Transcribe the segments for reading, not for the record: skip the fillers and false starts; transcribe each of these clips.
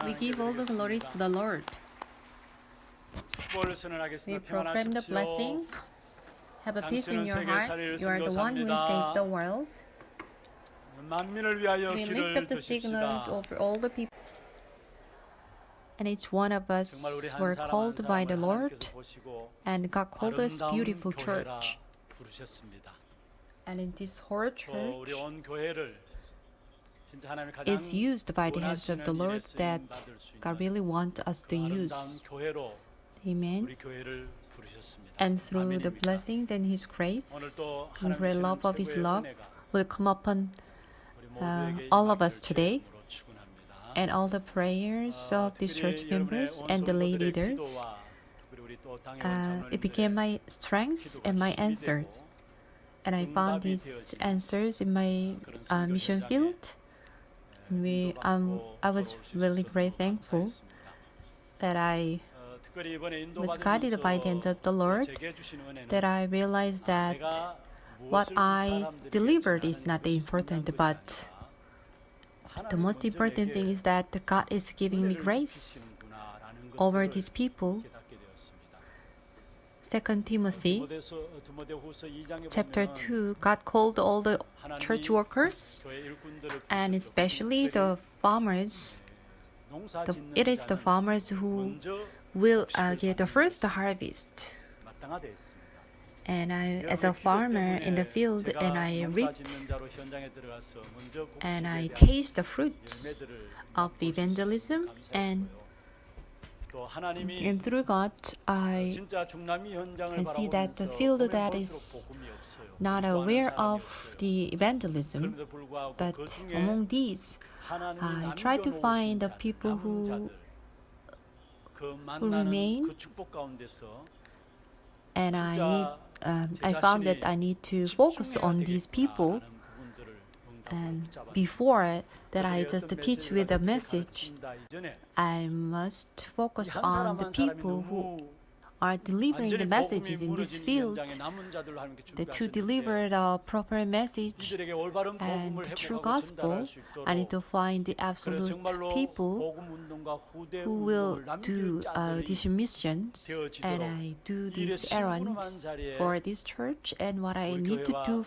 We give all the glories to the Lord. We proclaim the blessings. Have a peace in your heart. You are the one who will save the world. We lift up the signals over all the people. And each one of us were called by the Lord, and God called us beautiful church. And in this whole church is used by the hands of the Lord that God really wants us to use. Amen. And through the blessings and His grace and great love of His love will come upon all of us today. And all the prayers of the church members and the lay leaders, it became my strength and my answers. And I found these answers in my mission field. I was really very thankful that I was guided by the hand of the Lord, that I realized that what I delivered is not the important, but the most important thing is that God is giving me grace over these people. 2 Timothy chapter 2, God called all the church workers and especially the farmers. It is the farmers who will get the first harvest. And I, as a farmer in the field, and I reaped and I taste the fruits of the evangelism, and through God, I can see that the field that is not aware of the evangelism, but among these, I try to find the people who remain, and I found that I need to focus on these people. And before that I just teach with a message, I must focus on the people who are delivering the messages in this field, to deliver the proper message and the true gospel. I need to find the absolute people who will do these missions, and I do these errands for this church. And what I need to do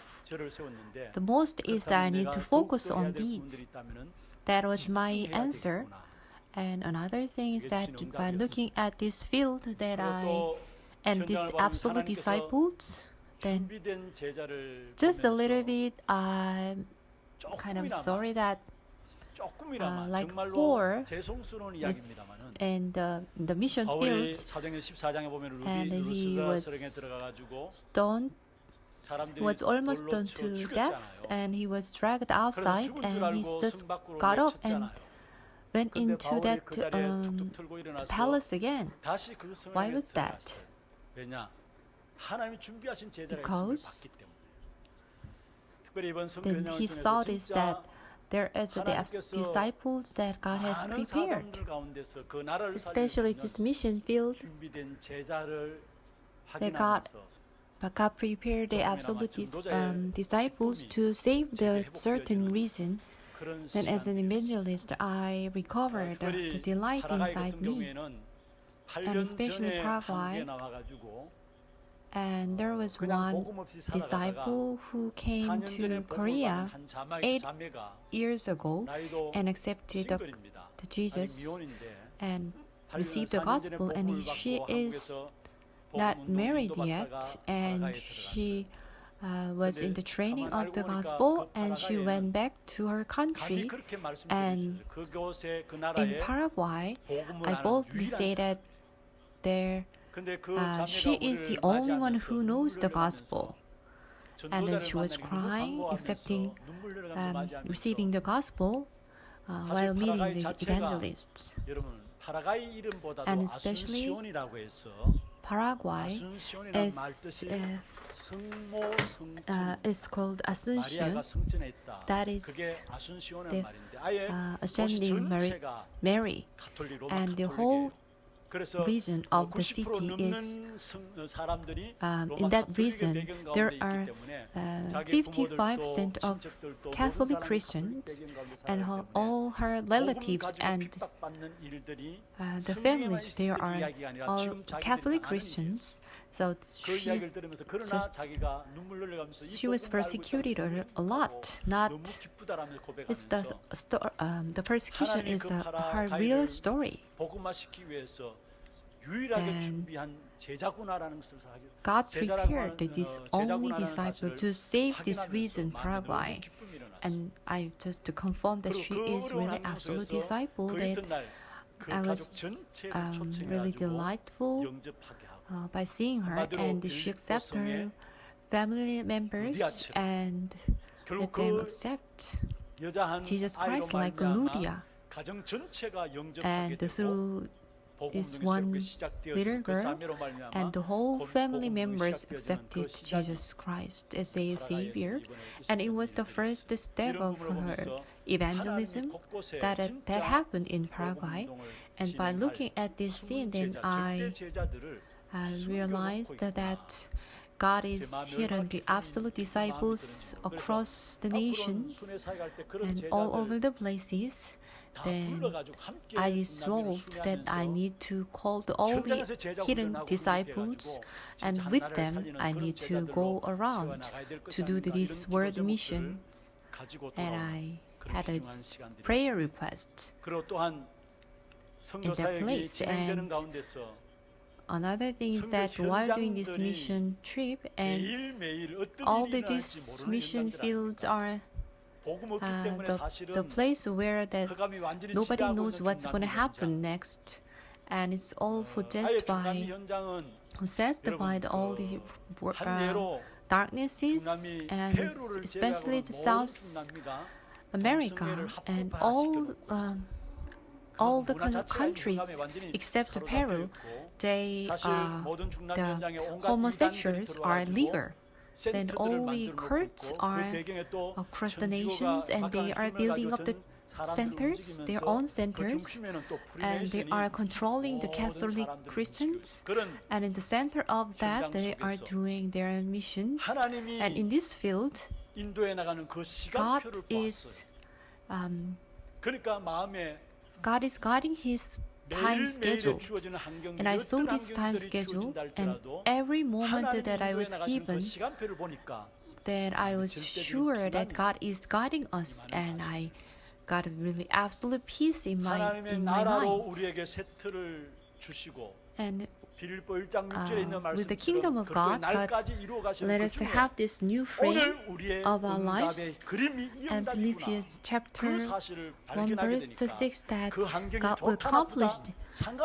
the most is that I need to focus on these. That was my answer. And another thing is that by looking at this field that and these absolute disciples, then just a little bit, I'm kind of sorry that like Paul is in the mission field, and he was stoned, was almost stoned to death, and he was dragged outside, and he just got up and went into that palace again. Why was that? Because then he saw this, that there is the disciples that God has prepared, especially this mission field, that God prepared the absolute disciples to save the certain reason. Then as an evangelist, I recovered the delight inside me, and especially Paraguay. And there was one disciple who came to Korea 8 years ago and accepted the Jesus and received the gospel, and she is not married yet, and she was in the training of the gospel, and she went back to her country. And in Paraguay, I boldly say that she is the only one who knows the gospel. And then she was crying, receiving the gospel while meeting the evangelists. And especially Paraguay is called Asuncion. That is the ascending Mary, and the whole region of the city is in that region there are 55% of Catholic Christians, and all her relatives and the families there are all Catholic Christians. So she was persecuted a lot. Not it's the persecution is her real story. And God prepared this only disciple to save this region, Paraguay. And I just to confirm that she is really absolute disciple, that I was really delightful by seeing her, and she accepted her family members and let them accept Jesus Christ like Lydia. And through this one little girl, and the whole family members accepted Jesus Christ as a savior, and it was the first step of her evangelism that happened in Paraguay. And by looking at this scene, then I realized that God is hidden the absolute disciples across the nations and all over the places. Then I resolved that I need to call all the hidden disciples, and with them I need to go around to do this world mission. And I had a prayer request in that place. And another thing is that while doing this mission trip, and all these mission fields are the place where that nobody knows what's going to happen next, and it's all possessed by all the darknesses, and especially the South America and all the countries except Peru. The homosexuals are legal. Then all the cults are across the nations, and they are building up the centers, their own centers, and they are controlling the Catholic Christians. And in the center of that, they are doing their missions. And in this field, God is guiding His time schedule. And I saw this time schedule, and every moment that I was given, then I was sure that God is guiding us, and I got a really absolute peace in my mind. And with the kingdom of God, let us have this new frame of our lives. And Philippians chapter 1 verse 6, that God will accomplish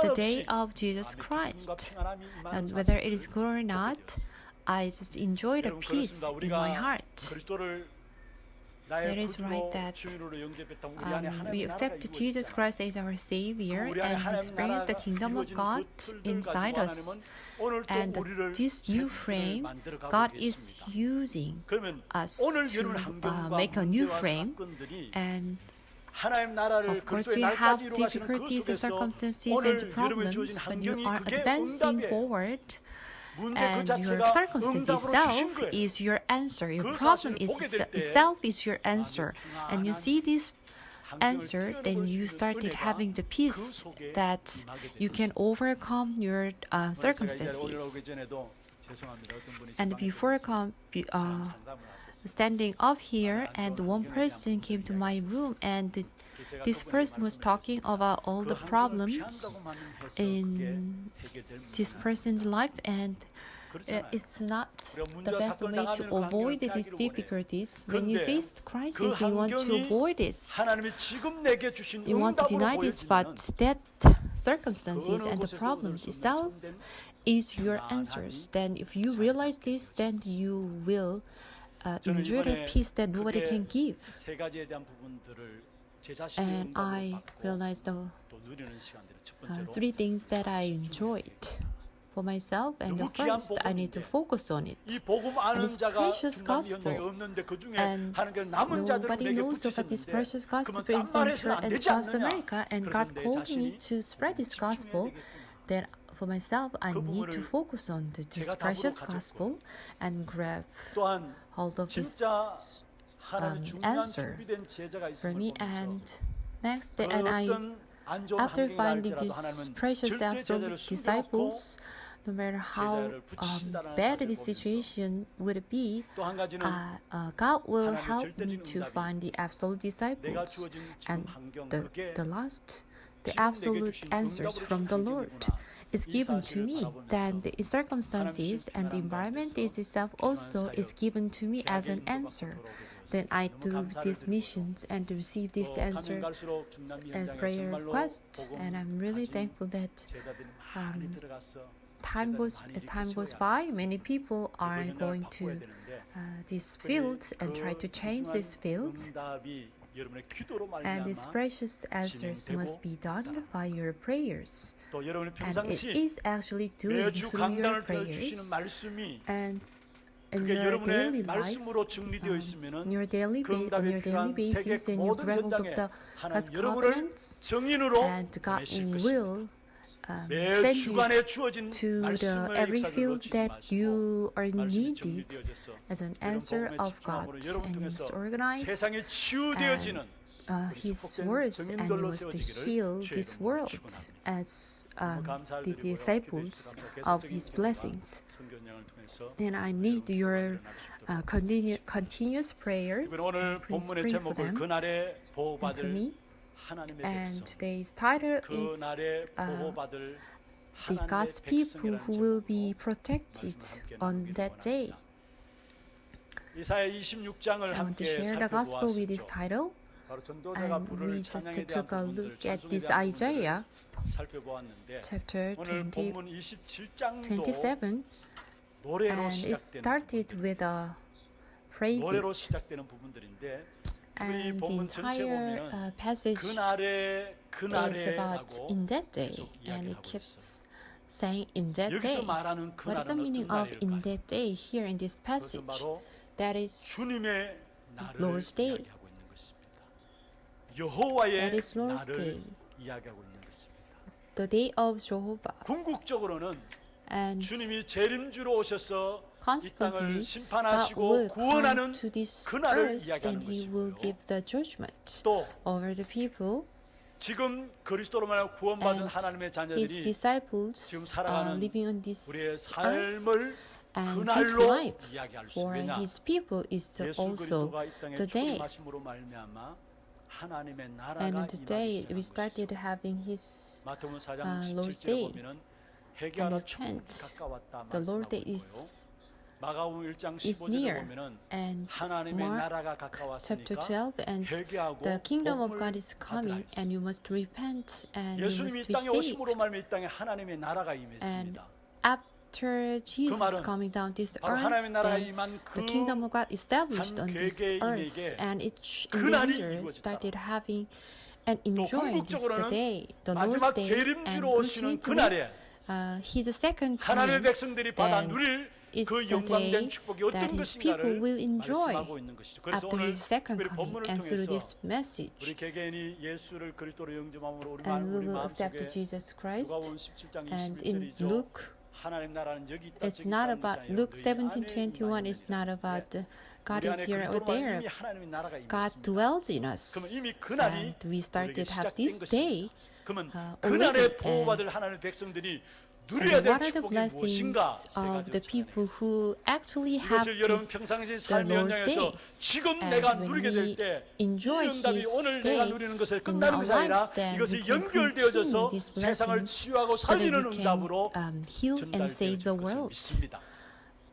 the day of Jesus Christ. And whether it is good or not, I just enjoy the peace in my heart. That is right, that we accept Jesus Christ as our Savior and experience the kingdom of God inside us. And this new frame, God is using us to make a new frame. And of course, we have difficulties and circumstances and problems, but you are advancing forward. And your circumstance itself is your answer. Your problem itself is your answer. And you see this answer, then you started having the peace that you can overcome your circumstances. And before standing up here, and one person came to my room, and this person was talking about all the problems in this person's life, and it's not the best way to avoid these difficulties. When you face crisis, you want to avoid this. You want to deny this, but that circumstances and the problems itself is your answers. Then if you realize this, then you will enjoy the peace that nobody can give. And I realized the three things that I enjoyed for myself, and the first, I need to focus on it. And it's precious gospel, and nobody knows about this precious gospel in Central and South America, and God called me to spread this gospel. that for myself, I 그 need to 부분을 focus on this 제가 precious 답으로 gospel and grab 또한 hold of this 진짜 하나님의 중요한 answer 준비된 제자가 for 있음을 me. 보면서 And next, 그 and I, 어떤 안 좋은 after 환경이 finding 날지라도 these 하나님은 precious 절대 제자를 absolute 숨겨놓고 disciples, no matter how 제자를 붙이신다는 bad 사실을 the 보면서 situation would be, 또 한 가지는 God will 하나님의 help me 절대적인 to 응답이 find the absolute 내가 disciples. 주어진 지금 And 환경 the 그게 last, the 지금 내게 absolute 주신 answers 응답으로 from 주신 the Lord 환경이구나. is 이 given to 사실을 me. 바라보면서 Then the circumstances and the 하나님 environment 가운데서 is itself 필요한 also is 사역, given to me as an 계약의 인도받고 answer. 돌아오게 Then I 되었습니다. do 너무 감사를 these 드리고요. missions and receive this 또 answer 가면 갈수록 중남미 and 현장에 prayer 정말로 request. And I'm really 복음 thankful that 제자들이 많이 들어가서 time goes as time goes by, many people are going to this field and try to change this field. And these precious answers must be done by your prayers. 또 여러분의 And it 평상시 is actually doing 매주 through your 강단을 펼치시는 prayers. 말씀이 And in 그게 your daily 여러분의 life, 말씀으로 정리되어 on 있으면은 your daily 그 on 응답이 your daily 필요한 basis, 세계 and you 모든 grab hold of 현장에 the God's 하나님 여러분을 covenants, 정인으로 and God 보내실 것입니다. will 매 send you 주간에 주어진 to the 말씀을 every 역사를 field 놓치지 that 마시고 you are 말씀이 needed 정리되어져서 as an 여러분 answer 복음에 of 집중함으로 God, 여러분 and you must 통해서 organize 세상에 치유되어지는 His 축복된 words, and you 증인들로 must 세워지기를 heal 주의 this 이름으로 world 축원합니다. as 너무 감사를 the 드리고요. disciples 기도해 주시기 of 바랍니다. His 계속적인 blessings. 선교연양을 통해서 And I need your continuous prayers. 이번 오늘 And please 본문의 pray for 제목을 them 그날에 and for 보호받을 me. 하나님의 And 백성 today's title 그날에 is 보호받을 the 하나님의 God's people who will be 백성이라는 protected 말씀을 함께 on 나누기를 that day. 원합니다. 이사야 26장을 I want to 함께 share the gospel with this 살펴보았었죠. title. 바로 전도자가 And 부르는 we just 찬양에 took 대한 a 부분들, look at 찬송에 this 대한 Isaiah 부분들을 살펴보았는데 chapter 오늘 20, 본문 27장도 27, 노래로 and it 시작되는 started with 노래로 praises. 시작되는 부분들인데 이 And the 본문 전체 entire 보면 passage 그날에 is about 그날에라고 in that day, 계속 and it 이야기하고 있어요. keeps saying in that 여기서 day. 말하는 What is the 그날은 meaning 어떤 of in 날일까요? that day here in this 그것은 passage? 바로 That is 주님의 날을 Lord's Day. 이야기하고 있는 것입니다. 여호와의 That is Lord's 날을 Day. 이야기하고 있는 것입니다. the day of Jehovah. 궁극적으로는 And 주님이 재림주로 오셔서 이 땅을 consequently, God 심판하시고 will 구원하는 come to this 그날을 earth 이야기하는 and He will 것이고요. give the judgment 또 over the people. 지금 그리스도로 말하여 구원받은 And 하나님의 His 자녀들이 disciples 지금 살아가는 living on this 우리의 earth, 삶을 and His 그날로 life 이야기할 수 for 있느냐? His people is 예수 also 그리스도가 이 땅에 the day. 초림하심으로 말미암아 하나님의 나라가 And today 임하기 we 시작한 started 것이죠. having His 마태복음 4장 Lord's 17절에 Day. 보면은 회개하라 And repent. 가까웠다 the Lord 말씀하고 Day 있고요. is 마가복음 1장 is 15절에 near. 보면은 And 하나님의 Mark 나라가 chapter 가까웠으니까 12, and 회개하고 the kingdom of 복음을 God is coming, 받으라 and you must repent, and you 예수님이 이 must be 땅에 saved. 오심으로 말미암아 이 땅에 하나님의 나라가 임했습니다. After Jesus 말은 coming down this 바로 earth, 하나님의 나라가 then 임한 그 the kingdom of God established 한 on this 개개인에게 earth, and each 그날이 individual 이루어졌다. started having and enjoying this 궁극적으로는 day, the Lord's 마지막 Day, and 재림주로 오시는 ultimately, 그날에 His second 하나님의 coming. 백성들이 받아 then 누릴 is 그 the 영광된 day 축복이 that 어떤 His people 것인가를 will enjoy 말씀하고 있는 것이죠. 그래서 after 오늘 His second 특별히 coming, 본문을 and through 통해서 this message. 우리 개개인이 예수를 그리스도로 영접함으로 우리 And we will 마음속에 accept Jesus Christ. 누가복음 17장 And in 21절이죠. Luke, 하나님 나라는 여기 있다 it's 저기 not 있다는 about 것이 아니라 Luke 너희 안에 17:21. It's not 있느니라. about God 우리 is 안에 here or 그리스도로 말미암아 there. 이미 하나님의 나라가 God 임했습니다. dwells in us. 그러면 이미 그날이 And we started 우리에게 have 시작된 this day. 것입니다. 그러면 already, 그날에 보호받을 하나님의 백성들이 And 누려야 될 what are the 축복이 blessings 무엇인가 세 of 가지로 the people 찾아내겠습니다. who actually have 이것을 여러분 to 평상시 삶의 Lord's 현장에서 Day. 지금 And 내가 when 누리게 we 될 때 이 enjoy 응답이 His 오늘 day 내가 누리는 것에 in 끝나는 our 것이 아니라 lives, then 이것이 we can 연결되어져서 continue these 세상을 blessings 치유하고 so that 살리는 we can 응답으로 heal and save 전달되어질 the 것을 world. 믿습니다.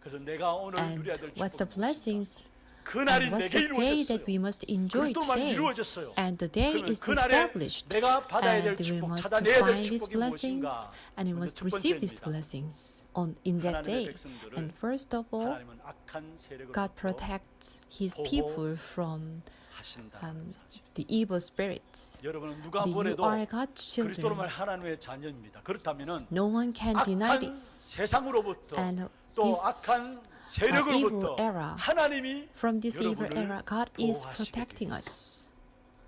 그래서 내가 오늘 And 누려야 될 what's the 축복은 무엇인가? blessings? 그날이 And what's 내게 the day 이루어졌어요. that we must enjoy 그리스도로 말미 today? 이루어졌어요. And the day 그러면 is 그날에 established. 내가 받아야 될 And we 축복, must 찾아내야 될 find these 축복이 blessings, 무엇인가? and we 먼저 must 첫 receive these 번째입니다. blessings in that 하나님의 day. 백성들을 And first of all, 하나님은 악한 세력으로부터 God protects His people from 하신다는 사실. the evil spirits. 여러분은 누가 You 보래도 are God's 그리스도로 children. 말 하나님의 자녀입니다. 그렇다면은 No one can deny 악한 this. 세상으로부터 And 또 this 악한 evil 세력으로부터 era, 하나님이 from this evil 여러분을 era, God is 보호하시게 protecting 되었습니다. us.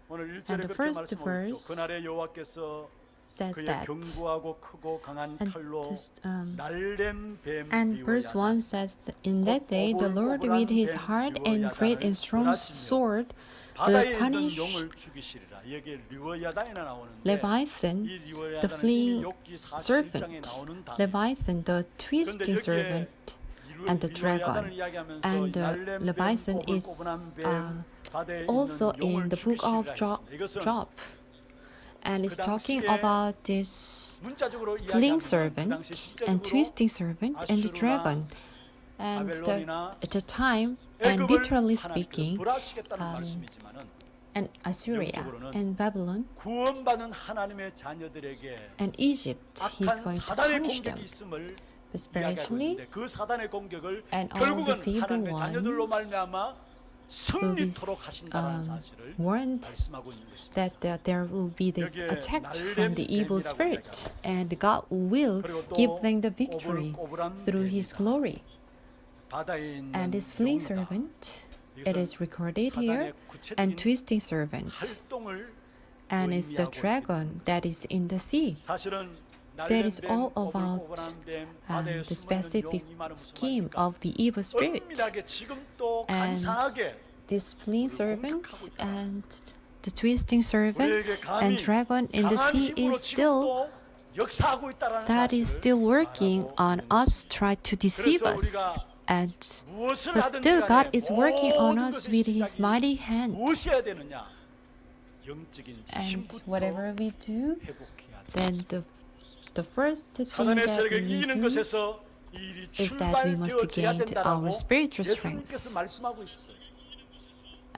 오늘 And 1절에 the 그렇게 first 말씀하셨죠. verse, 그날에 여호와께서 says 그의 that. 견고하고 크고 강한 And, 칼로 um, 날렘 뱀 and verse 1 says, that in that day the Lord with his hard and great and strong sword will 바다에 있는 punish 용을 죽이시리라. 여기에 류어야단이 나오는데 Leviathan, 이 류어야단은 the fleeing 이미 욥기 41장에 serpent, 나오는 단어예요. Leviathan, the twisting 그런데 serpent, 여기에 and the dragon. 류어야단을 이야기하면서 And 날렘 뱀, Leviathan 꼬불꼬불한 is 뱀, 바다에 also 있는 용을 in the book of 죽이시리라 했습니다. 이것은 Job. And it's 그 talking 당시에 about this 문자적으로 fleeing 이야기하면 그 servant 당시 and 실제적으로 twisting servant and the 아수르나 dragon. And 바벨론이나 at the time, and 애굽을 literally 하나님께서 speaking, 벌하시겠다는 말씀이지만은 and Assyria 영적으로는 and Babylon 구원받은 하나님의 자녀들에게 and Egypt, he's 악한 going to 사단의 punish them. 공격이 있음을 But 이야기하고 spiritually, 있는데 그 사단의 공격을 and all 결국은 the evil 하나님의 자녀들로 ones 말미암아 will be 승리토록 하신다는 사실을 warned 말씀하고 있는 것입니다. that there will be the 여기에 attack 날렘 from the evil 뱀이라고 spirit, and God will 그리고 또 give them the victory 꼬불꼬불한 through His 뱀이다. glory. 바다에 있는 And this fleeing 용이다. servant, 이것은 it is recorded here, 사단의 구체적인 and twisting servant, 활동을 and it's the 의미하고 dragon that is in the sea. 사실은 That is 날렘 all 뱀, about 꼬불꼬불한 뱀, 바다에 the 숨어 있는 specific 용, 이 말은 무슨 scheme 말입니까? of the evil spirit. 은밀하게 지금 또 And 간사하게 This fleeing 우리를 servant 공격하고 있다. and the twisting servant 우리에게 감히 and dragon in the 강한 sea 힘으로 is still 지금도 역사하고 있다라는 that is 사실을 still working 말하고 on 있는 us, try to deceive 그래서 us. 우리가 And 무엇을 but 하든지 still God 간에 is working on 모든 us 것의 with His 시작이 mighty hand. 무엇이 해야 되느냐? 영적인 And 힘부터 whatever we do, 회복해야 돼. then the first thing 사단의 that 세력을 we 이기는 do 것에서 이 일이 is that we must 출발되어져야 gain 된다라고 our spiritual 예수님께서 strength. 말씀하고 있어요.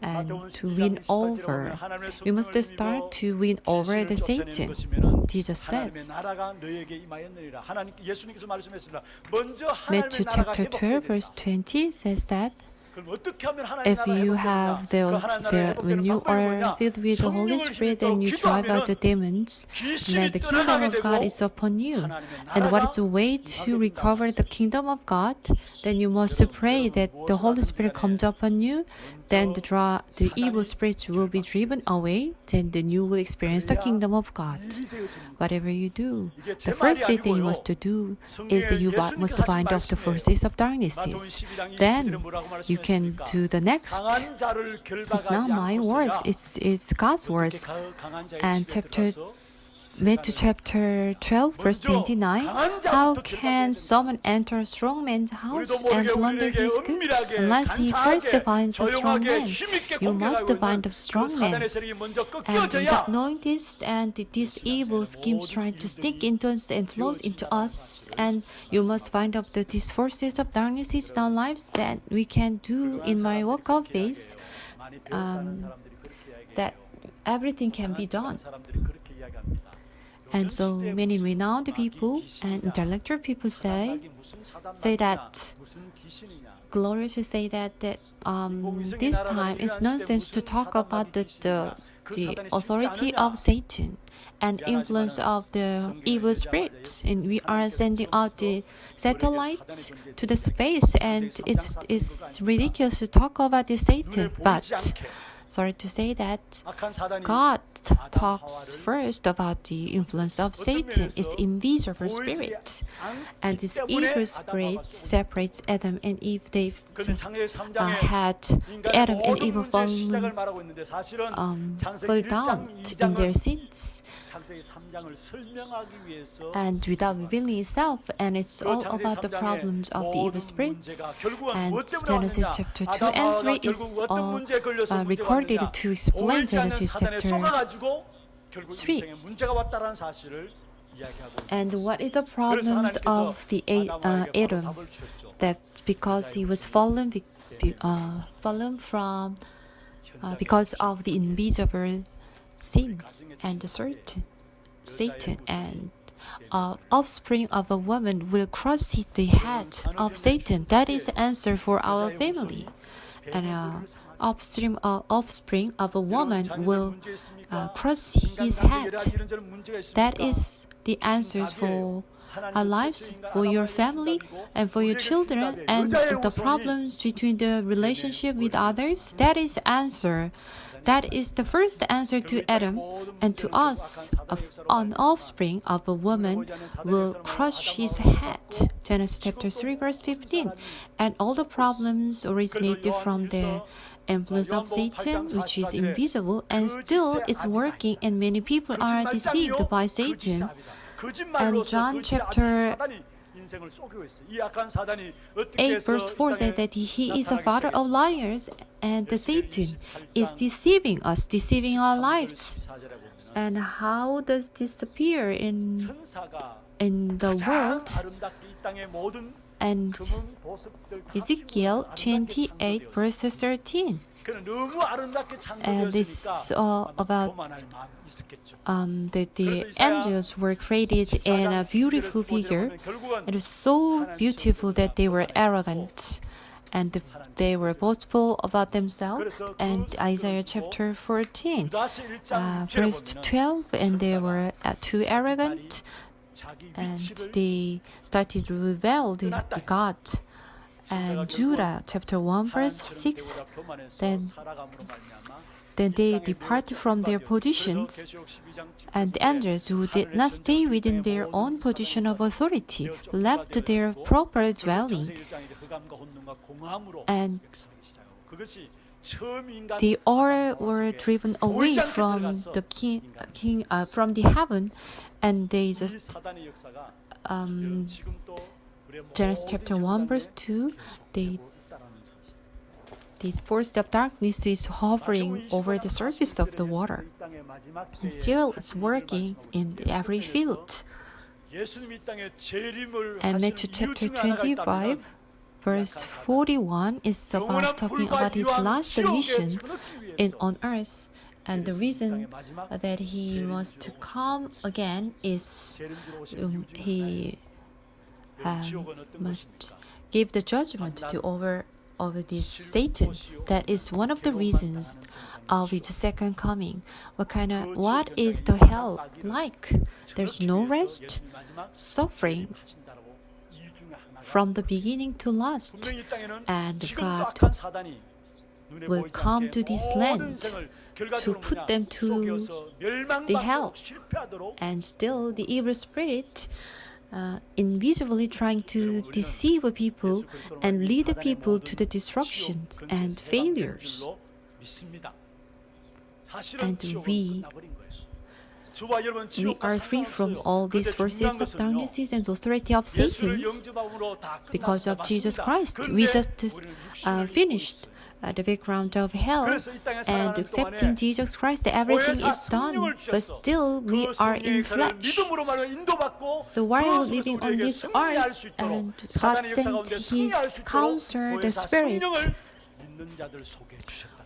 And 마태복음 to 12장 win 28절에 보면 over, 하나님의 we must 성령을 start 힘입어 to win over 귀신을 the 쫓아내는 Satan. 것이면은 Jesus 하나님의 says. 나라가 너에게 임하였느니라. 하나님 예수님께서 말씀했습니다. 먼저 Matthew 하나님의 나라가 chapter 12 회복돼야 verse 된다. 20 says that 그럼 어떻게 하면 하나님의 if 나라가 you 회복되느냐? have 그 하나님 나라가 when you 회복되는 방법이 are 뭐냐? filled with the Holy 성령을 Spirit 힘입어 and you drive out the 기도하면은 demons, then 귀신이 the kingdom 떠나가게 of God 되고 is upon you. 하나님의 And what is 나라가 the way to recover the kingdom of God? Then you must pray that the Holy Spirit comes upon you. Then the evil spirits will be driven away. Then you will experience the kingdom of God. 일이 되어지는 거예요. Whatever you do, 이게 the 제 first 말이 thing you 아니고요. must do is that you 성경에 must 예수님께서 bind off 하신 the 말씀이에요. forces of 마태복음 darknesses. 12장 20절에 Then 뭐라고 you can 말씀하셨습니까? do the next. 강한 자를 It's 결박하지 not my words, 않고서야 it's God's 어떻게 words. 강한 자의 And 집에 chapter 들어가서 Matthew chapter 12 verse 29. How can someone enter a strong man's house and plunder his goods unless he first binds a strong man? You must bind a strong man. And without knowing this, and these evil schemes trying to sneak into us and flow into us, and you must find out that these forces of darkness in our lives that we can do in my walk of faith, that everything can be done. And so many renowned people and intellectual people say that glorious to say that this time it's nonsense to talk about the authority of Satan and influence of the evil spirits. And we are sending out the satellites to the space, and it's ridiculous to talk about the Satan. But sorry to say that God talks first about the influence of Satan. It's invisible spirit. And this evil spirit separates Adam and Eve. They just had the Adam and Eve fall down in their sins. And without revealing itself, and it's all about the problems of the evil spirits. And Genesis chapter 2 and 3 is all recorded to explain Genesis chapter 3. And what is the problems of the Adam? That because he was fallen from because of the invisible sins and Satan and offspring of a woman will crush the head of Satan. That is the answer for our family. And offspring of a woman will crush his head. That is the answers for our lives, for your family, and for your children, and the problems between the relationship with others. That is the answer that is the first answer to Adam, and to us, an offspring of a woman will crush his head. Genesis chapter 3, verse 15. And all the problems originated from the influence of Satan, which is invisible, and still it's working, and many people are deceived by Satan. And John chapter 8 verse 4 said that he is a father of liars, and the Satan is deceiving us, deceiving our lives. And how does this appear in the world? And Ezekiel 28 verse 13. And this about the angels were created in a beautiful figure. It was so beautiful that they were arrogant and they were boastful about themselves. And Isaiah chapter 14, verse 12, and they were too arrogant and they started to rebel the God. And Judah chapter 1 verse 6, then they departed from their positions, and the angels who did not stay within their own position of authority left their proper dwelling, and they all were driven away from the king from the heaven, and they just Genesis chapter 1 verse 2, the force of darkness is hovering over the surface of the water. And still it's working in every field. And Matthew chapter 25 verse 41 is about talking about his last mission on earth. And the reason that he must come again is he must give the judgment to over this Satan. That is one of the reasons of his second coming. What is the hell like? There's no rest, suffering from the beginning to last, and God will come to this land to put them to the hell, and still the evil spirit invisibly trying to deceive people and lead the people to the destruction and failures. And we are free from all these forces of darknesses and authority of Satan because of Jesus Christ. We just finished the background of hell, and accepting Jesus Christ, everything is done, but still we are in flesh. So while living on this earth, and God sent His counselor, the Spirit,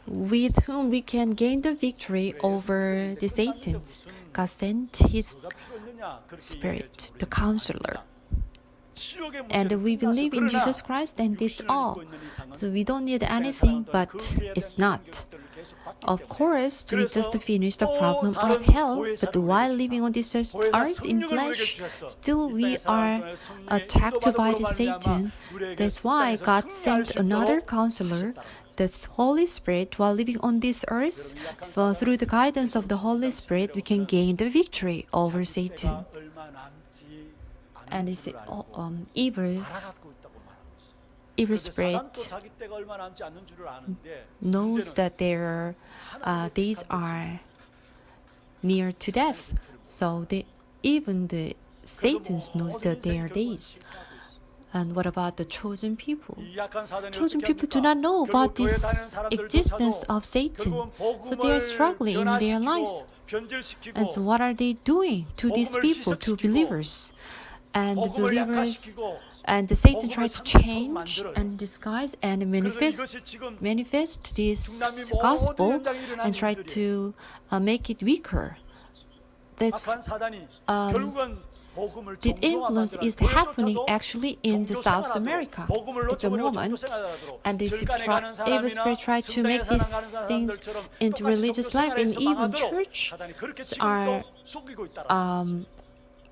with whom we can gain the victory over the Satans. God sent His Spirit, the counselor. And we believe in Jesus Christ, and it's all. So we don't need anything, but it's not. Of course, we just finished the problem of hell, but while living on this earth in flesh, still we are attacked by the Satan. That's why God sent another counselor, the Holy Spirit. While living on this earth, through the guidance of the Holy Spirit, we can gain the victory over Satan. And this evil spirit knows that their days are near to death. So even the Satans knows that their days. And what about the chosen people? Chosen people do not know about this existence of Satan. So they are struggling in their life. And so what are they doing to these people, to believers? And the believers and the Satan tried to change and disguise and manifest this gospel and try to make it weaker. That's the influence is happening actually in the South America at the moment, and this evil spirit tried to make these things into religious life, and even churches are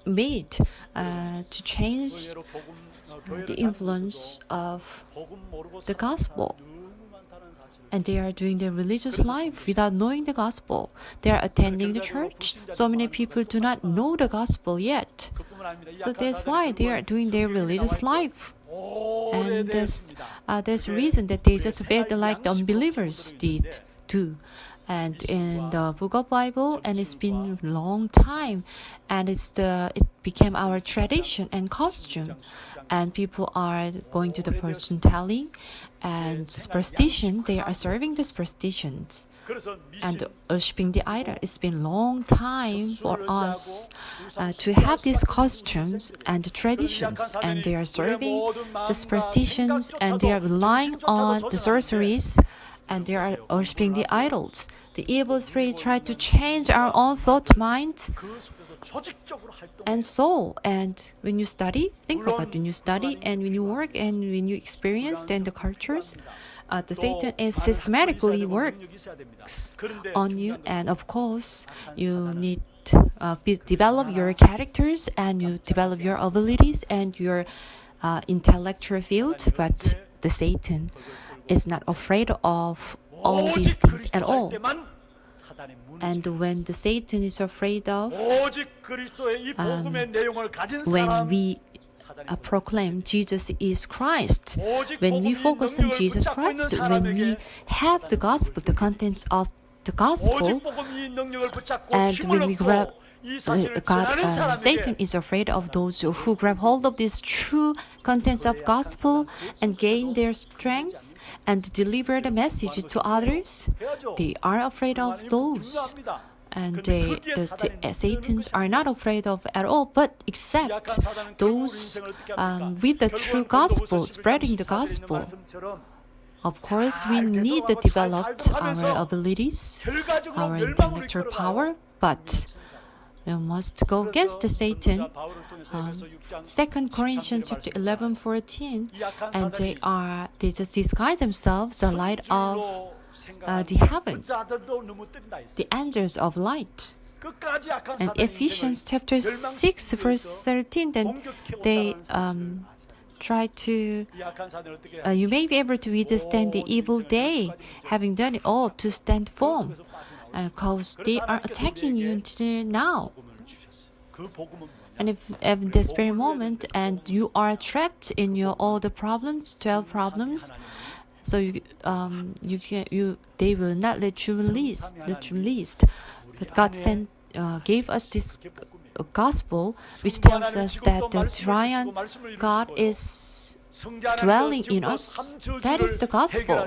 made to change the influence of the gospel. and they are doing their religious life without knowing the gospel. They are attending the church. So many people do not know the gospel yet. So that's why they are doing their religious life. And there's a reason that they just fed like the unbelievers did too. And in the book of Bible, and it's been a long time, and it became our tradition and costume. And people are going to the fortune telling and superstition. They are serving the superstitions and worshiping the idol. It's been a long time for us to have these costumes and traditions, and they are serving the superstitions, and they are relying on the sorceries, and they are worshiping the idols. The evil spirit tried to change our own thought, mind, and soul. And when you study, think about when you study and when you work and when you experience then the cultures, the Satan is systematically works on you. And of course, you need to develop your characters and you develop your abilities and your intellectual field. But the Satan is not afraid of all these things at all. And when the Satan is afraid of, when we proclaim Jesus is Christ, when we focus on Jesus Christ, when we have the gospel, the contents of the gospel, and when we grab Satan is afraid of those who grab hold of these true contents of gospel and gain their strength and deliver the message to others. They are afraid of those. And the Satans are not afraid of at all, but except those with the true gospel, spreading the gospel. Of course, we need to develop our abilities, our intellectual power, but we must go against the Satan. 2 Corinthians chapter 11:14, and they just disguise themselves the light of the heaven, the angels of light. And Ephesians chapter 6 verse 13, then they try to, you may be able to withstand the evil day, having done it all to stand firm, because they are attacking you until now. And if at this very moment, and you are trapped in your all the problems, 12 problems, so they will not let you release. But God gave us this gospel, which tells us that the triune God is dwelling in us. That is the gospel.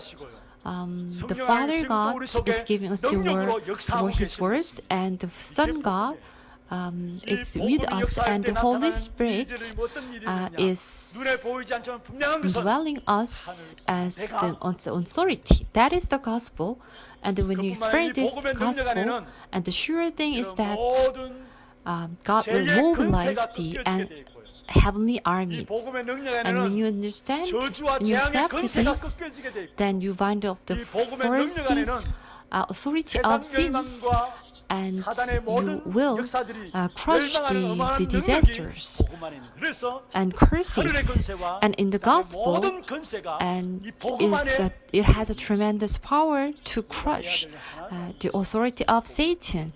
The Father God is giving us the word for His words, and the Son God is with us, and the Holy Spirit is dwelling us as the authority. That is the gospel. And when you experience this gospel, and the sure thing is that God will mobilize the heavenly armies. And when you understand and you accept this, then you find out the forces, authority of sins, and you will crush the disasters and curses. And in the gospel, and it has a tremendous power to crush the authority of Satan,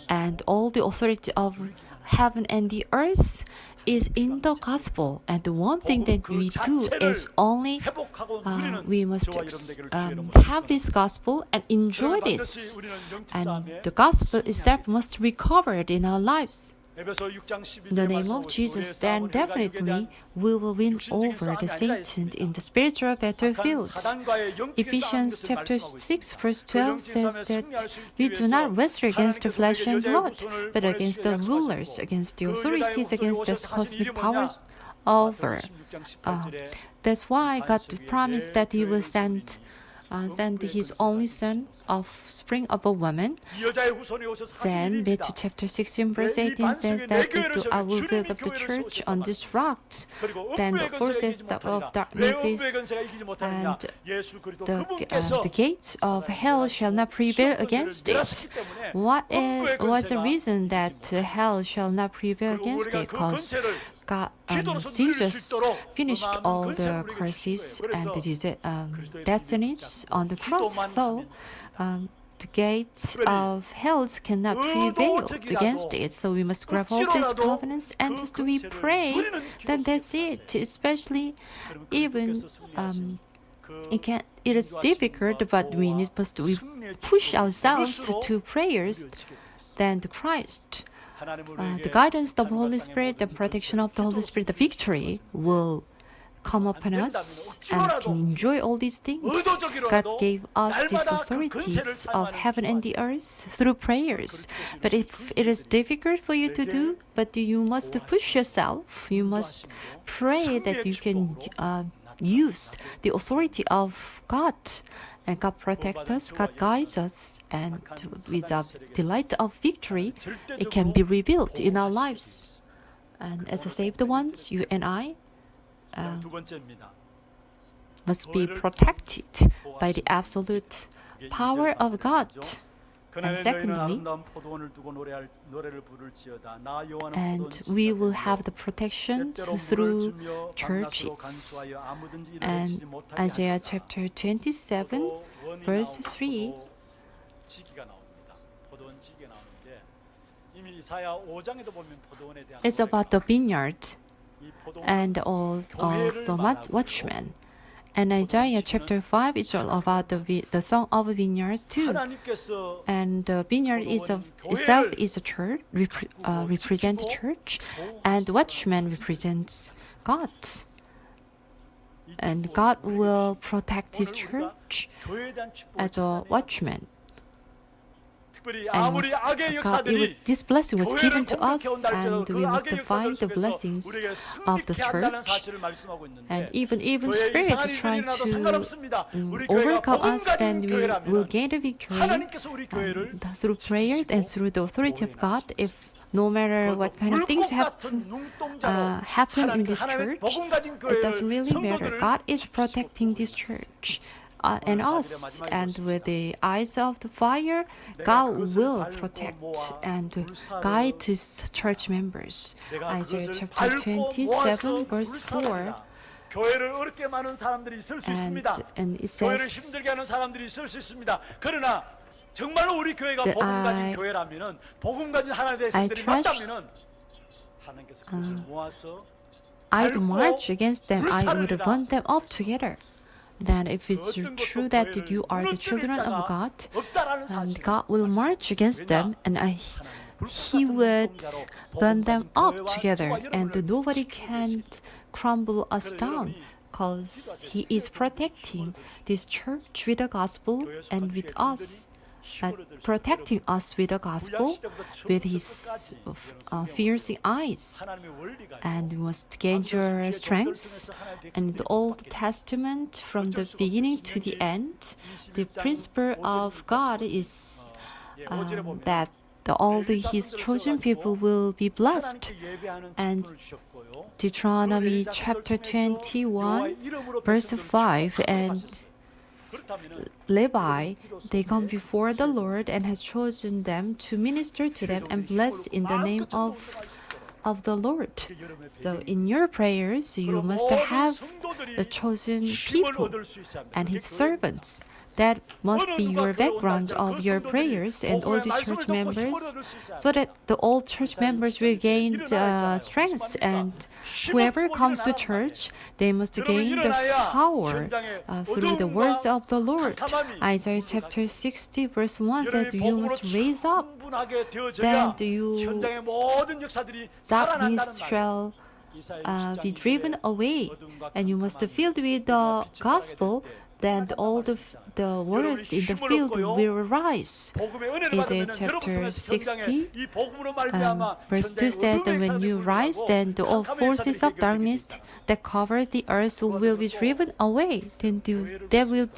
and all the authority of heaven and the earth is in the gospel. And the one thing that we do is only we must have this gospel and enjoy this. And the gospel itself must be recovered in our lives. In the name of Jesus, then definitely we will win over the Satan in the spiritual battlefield. Ephesians chapter 6 verse 12 says that we do not wrestle against the flesh and blood, but against the rulers, against the authorities, against the cosmic powers over. That's why God promised that He will send His only Son, offspring of a woman. Then Matthew chapter 16 verse 18 says that I will build up the church on this rock. Then the forces of darkness and the gates of hell shall not prevail against it. What's the reason that hell shall not prevail against it? Because Jesus finished all the curses and the destinies on the cross. So the gates of hell cannot prevail against it. So we must grab all these covenants and just we pray. Then that's it. Especially even it is difficult, but we push ourselves to prayers. Then the Christ, the guidance of the Holy Spirit, the protection of the Holy Spirit, the victory will come upon us and can enjoy all these things. God gave us these authorities of heaven and the earth through prayers. But if it is difficult for you to do, but you must push yourself, you must pray that you can use the authority of God. And God protects us, God guides us, and with the delight of victory, it can be revealed in our lives. And as a saved ones, you and I must be protected by the absolute power of God. And secondly, and we will have the protection through churches. And Isaiah chapter 27, verse 3, it's about the vineyard and also watchmen. And Isaiah chapter 5 is all about the song of vineyards too. And the vineyard itself is a church, represents church, and watchman represents God. And God will protect His church as a watchman. And this blessing was given to us, and we must find the blessings of the church. And even spirit trying to overcome us, then we will gain the victory through prayer and through the authority of God. If no matter what kind of things happen in this church, it doesn't really matter. God is protecting this church. And us, and with the eyes of the fire, God will protect and guide His church members. Isaiah chapter 27, verse 4. And it says I'd march against them, I would bond them up together. Then if it's true that you are the children of God, and God will march against them, and He would burn them up together, and nobody can crumble us down, because He is protecting this church with the gospel and with us. Protecting us with the gospel, with His piercing eyes. And we must gain your strength. And the Old Testament, from the beginning to the end, the principle of God is that all His chosen people will be blessed. And Deuteronomy chapter 21, verse 5, and Levi, they come before the Lord and has chosen them to minister to them and bless in the name of the Lord. So in your prayers, you must have the chosen people and His servants. That must be your background of your prayers and all the church members, so that the old church members will gain the strength, and whoever comes to church, they must gain the power through the words of the Lord. Isaiah chapter 60 verse 1 says, you must raise up, then darkness shall be driven away, and you must be filled with the gospel. Then all the words in the field will arise. Isaiah chapter 60, verse 2 says that when you rise, then all forces of darkness that covers the earth will be driven away. Then they will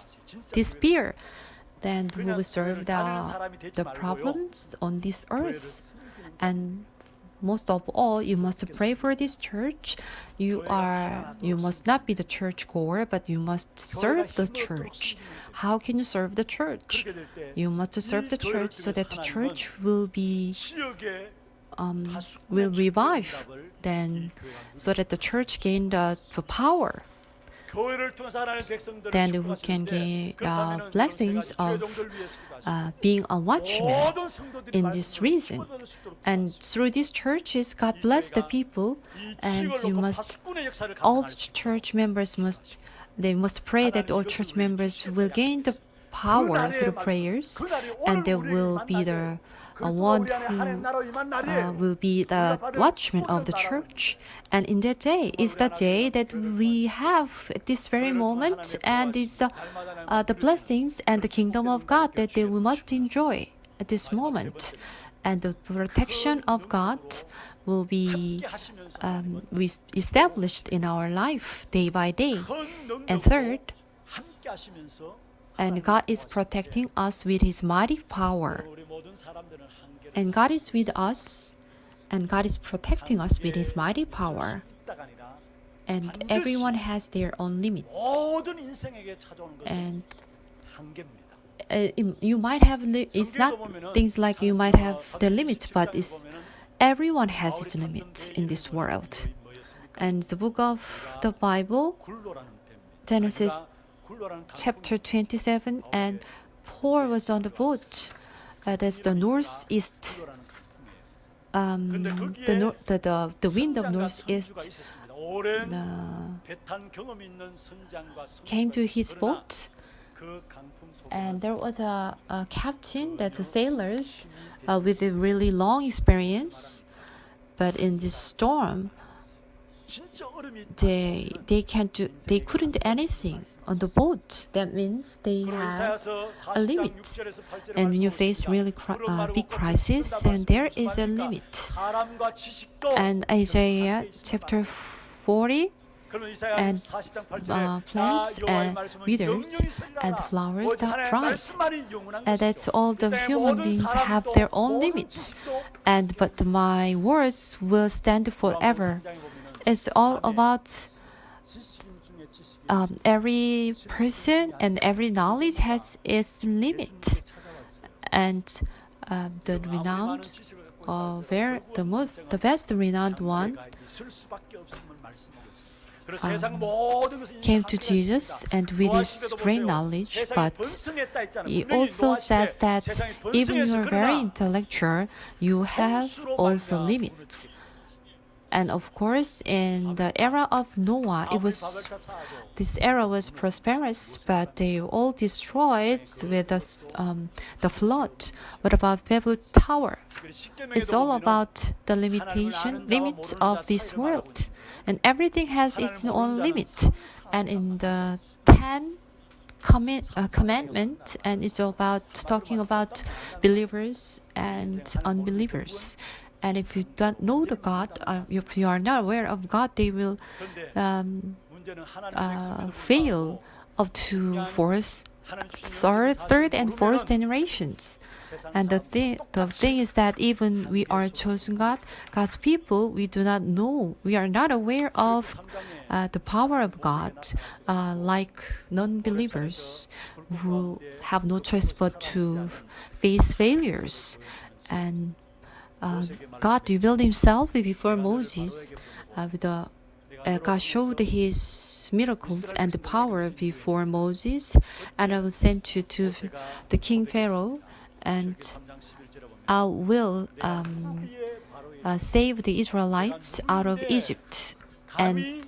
disappear. Then who will serve the problems on this earth? And most of all, you must pray for this church. You must not be the church goer, but you must serve the church. How can you serve the church? You must serve the church so that the church will be will revive, then so that the church gain the power, 교회를 통해서 하나님의 백성들을 then we can 축복하시는데 gain the 그렇다면 blessings 주의 of 종들을 위해서 기도하시고 being a watchman 모든 성도들이 in this 말씀을 reason. 심어드릴 수 있도록 And through these churches, God bless the people, 이 and 기회를 you 놓고 must, 파수꾼의 역사를 all 감당할 수 있도록 church members must, they must pray that all church members will gain the power through prayers, and they will be the one who will be the watchman of the church. And in that day is the day that we have at this very moment, and it's the blessings and the kingdom of God that we must enjoy at this moment. And the protection of God will be established in our life day by day. And third, 함께 하시면서 and God is protecting us with His mighty power. 우리 모든 사람들은 한결 And God is with us, and God is protecting us with His mighty power. 있다가 아니라 And everyone has their own limits. 모든 인생에게 찾아오는 것은 And 한계입니다. you might have, it's not things like you might have the limit, but it's, everyone has its limit in this world. And the book of the Bible, Genesis chapter 27, and Paul was on the boat. That's the northeast. The wind of northeast came to his boat, and there was a captain, that's a sailors, with a really long experience. But in this storm, they couldn't do anything on the boat. That means they had a limit. And when you face really big crisis, and there is a limit. And Isaiah chapter 40, and plants and withers, and flowers that dried. And that's all the human beings have their own limits. But my words will stand forever. It's all about every person, and every knowledge has its limit. And the renowned, the best renowned one came to Jesus and with his great knowledge, but he also says that even you are very intellectual, you have also limits. And of course, in the era of Noah, this era was prosperous, but they all destroyed with the flood. What about Babel Tower? It's all about the limit of this world. And everything has its own limit. And in the 10 commandment, and it's about talking about believers and unbelievers. And if you don't know the God, if you are not aware of God, they will fail up to third and fourth generations. And the thing is that even we are chosen God's people, we do not know, we are not aware of the power of God, like non-believers who have no choice but to face failures. And God revealed Himself before Moses. God showed His miracles and the power before Moses, and I will send you to the King Pharaoh, and I will save the Israelites out of Egypt. And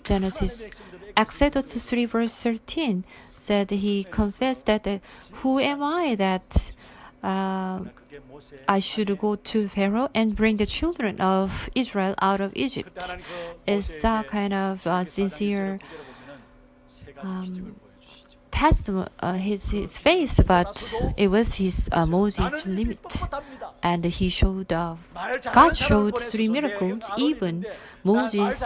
Exodus 3 verse 13 said he confessed that who am I that I should go to Pharaoh and bring the children of Israel out of Egypt. It's a kind of sincere testimony, his face, but it was his Moses' limit. And he showed, God showed 3 miracles, even Moses.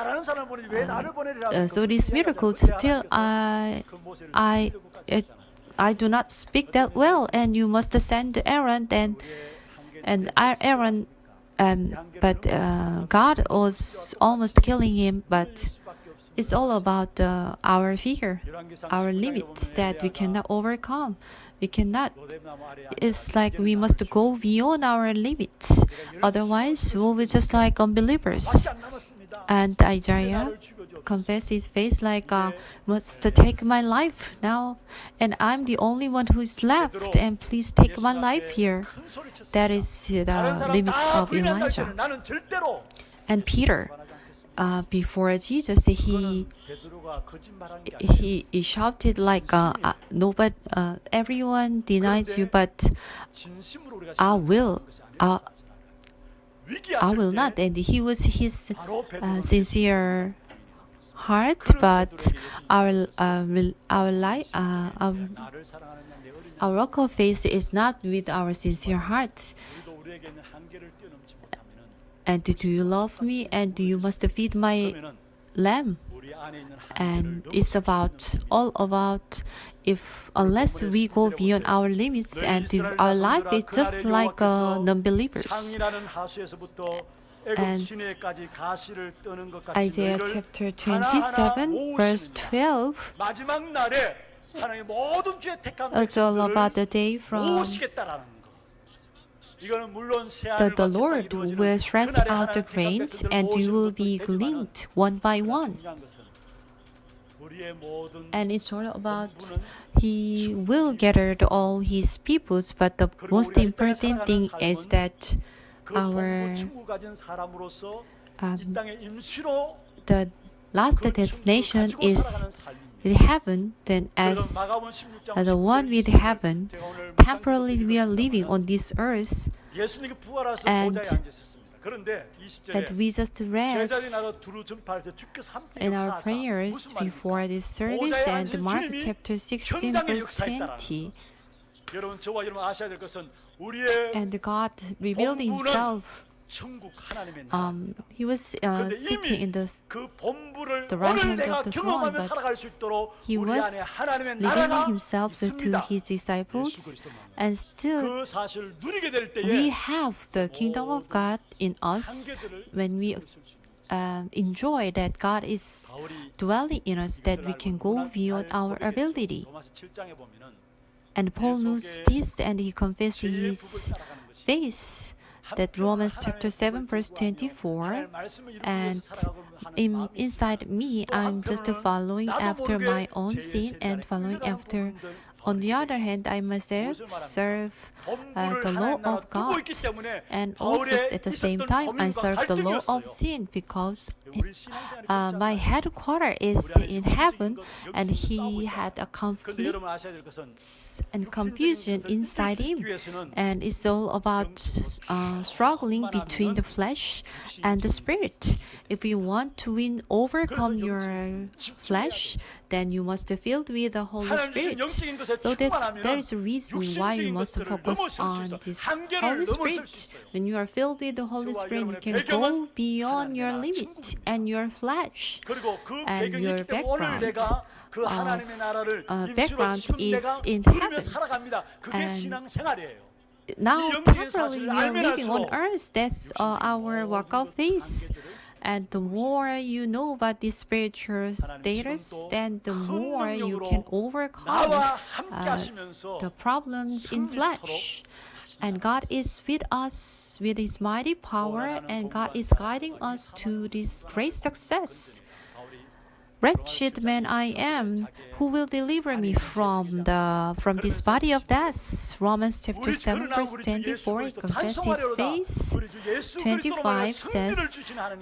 So these miracles still, I do not speak that well, and you must send Aaron, and Aaron, but God was almost killing him, but It's all about our fear, 열왕기상 our 19장에 limits 보면 that we 엘리야가 cannot overcome. We cannot. 로뎀나무 아래에 It's like we must go beyond our limits. Otherwise, we'll be just like unbelievers. 밖에 안 남았습니다. And Isaiah 나를 죽여줘. confessed his face like, must take my life now, and I'm the only one who's left, and please take my life here. 큰 소리 쳤습니다. That is the 다른 사람 limits 다 of 부인한다 Elijah. 할지는 나는 절대로 And Peter, 반하지 않겠습니다. before Jesus, he 그거는 베드로가 거짓말한 게 아니에요. he shouted like, no, but everyone denies you, but 진심으로 우리가 I will, 생각하는 것이 아니라 위기 I 왔을 will 때 not. And he was his 바로 베드로는 sincere heart, but our life, 나를 사랑하느냐 내 어린 our rock of faith is not with our sincere heart. 우리도 우리에게 있는 한계를 뛰어넘지 못하면은 And do you love me? And you must feed my 그러면은 lamb. 우리 안에 있는 한계를 And 넘어설 it's 수 about all about if unless we go beyond our limits and if our life is just like non-believers. 상이라는 하수에서부터 애굽 And 시내까지 가시를 떠는 것 같이 Isaiah 너희를 chapter 하나하나 27 verse 모으시느니라. 12. 마지막 날에 하나님 모든 죄 택한 It's all about the 백성들을 day from 모으시겠다라는 거. 이거는 물론 새 the 하늘과 새 땅이 Lord 이루어지는 will stretch 그날에 out the 하나님 택한 grains 백성들을 and you will 모으시는 be 것도 되지만은 gleaned one by one. 중요한 것은 우리의 모든 And it's all about 본분은 He will gather all His peoples, but the most important thing is that 그 our 본부 충고 가진 사람으로서 이 um, 땅의 임시로 the last 그 destination 충고를 가지고 is 살아가는 삶입니다. with heaven. Then 그래서 as 마가복음 16장 the one 19절 with 20절 heaven, 제가 오늘 temporarily we are 묵상해서 living 읽었습니다만 on this earth, 예수님이 부활하셔서 and 보좌에 앉으셨습니다. 그런데 that 20절에 we just read 제자리 나가 두루 전파해서 주께서 함께 in our 역사하사 prayers 무슨 말입니까? before this service 보좌에 and 앉은 Mark 주님이 chapter 16 현장에 verse 역사했다라는 20. 여러분 저와 여러분 아셔야 될 것은 우리의 And God revealed Himself. 천국 하나님의 나라. He was 그런데 sitting in 이미 the 그 본부를 the right 오늘 hand 내가 of the throne, 경험하며 but 살아갈 수 있도록 He 우리 was 안에 하나님의 revealing 나라가 Himself to 있습니다. His 예수 disciples, 그리스도만. and still 그 사실을 누리게 될 we 때에 have the kingdom of God in us 한계들을 when we 넘어설 수 있습니다. enjoy that God is 바울이 dwelling in us, that we can go beyond our ability. 로마서 7장에 보면은 And Paul knows this, and he confessed 죄의 his 북을 따라가는 것이 face. That Romans chapter 7 verse 24, and inside me I'm just following after my own sin and following after. On the other hand, I myself serve the law of God, and also at the same time I serve the law of sin, because my headquarters is in heaven, and he had a conflict and confusion inside him, and it's all about struggling between the flesh and the spirit. If you want to overcome your flesh, then you must be filled with the Holy Spirit. So there is a reason why you must focus on this Holy Spirit. When you are filled with the Holy Spirit, you can go beyond your limit and your flesh. And your background is in heaven. Now, temporarily, we are living on earth. That's our walk of faith. And the more you know about this spiritual status, then the more you can overcome the problems in flesh. And God is with us with His mighty power, and God is guiding us to this great success. Wretched man I am, who will deliver me from this body of death? Romans chapter 7 verse 24, he confessed his face. 25 says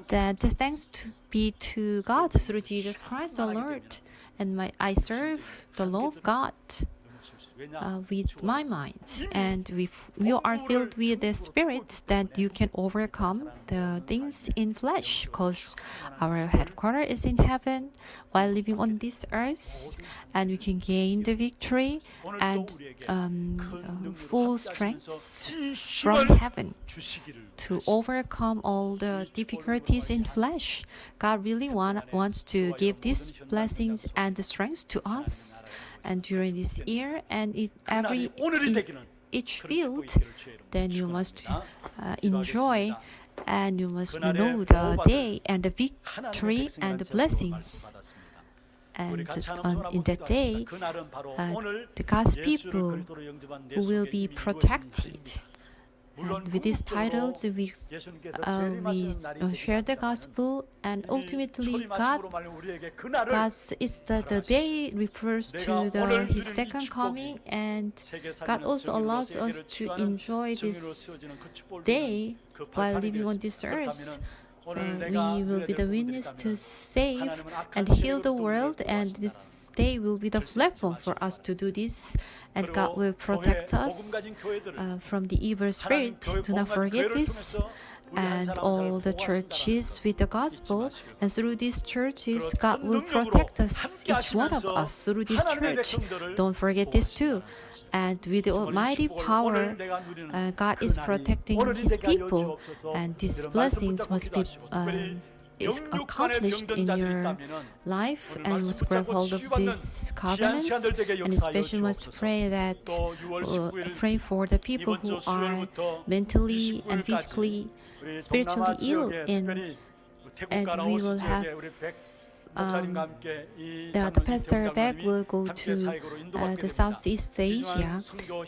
that thanks be to God through Jesus Christ the Lord, and I serve the law of God with my mind, and you are filled with the Spirit, that you can overcome the things in flesh, because our headquarters is in heaven while living on this earth, and we can gain the victory and full strength from heaven to overcome all the difficulties in flesh. God really wants to give these blessings and the strength to us. And during this year, and in each field, then you must enjoy and you must know the day and the victory and the blessings. And in that day, the God's people will be protected. And with these titles, we share the gospel, and ultimately, God's is the day refers to His second coming, and God also allows us to enjoy this day while living on this earth. So we will be the witness to save and heal the world, and this day will be the platform for us to do this. And God will protect us from the evil spirit. Do not forget this. And all the churches with the gospel, and through these churches, God will protect us, each one of us, through this church. Don't forget this too. And with the almighty power, God is protecting His people, and these blessings must be is accomplished in your life, and must grab hold of these covenants, and especially must pray that pray for the people who are mentally and physically, spiritually ill, and we will have the pastor Beck will go to the Southeast Asia,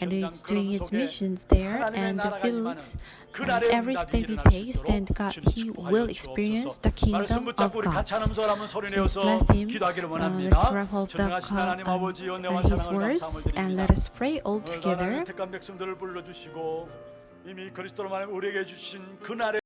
and he's doing his missions there and the fields. And every step he takes, and he will experience the kingdom of God. Please bless him. Let's grab hold of his words, and let us pray all together.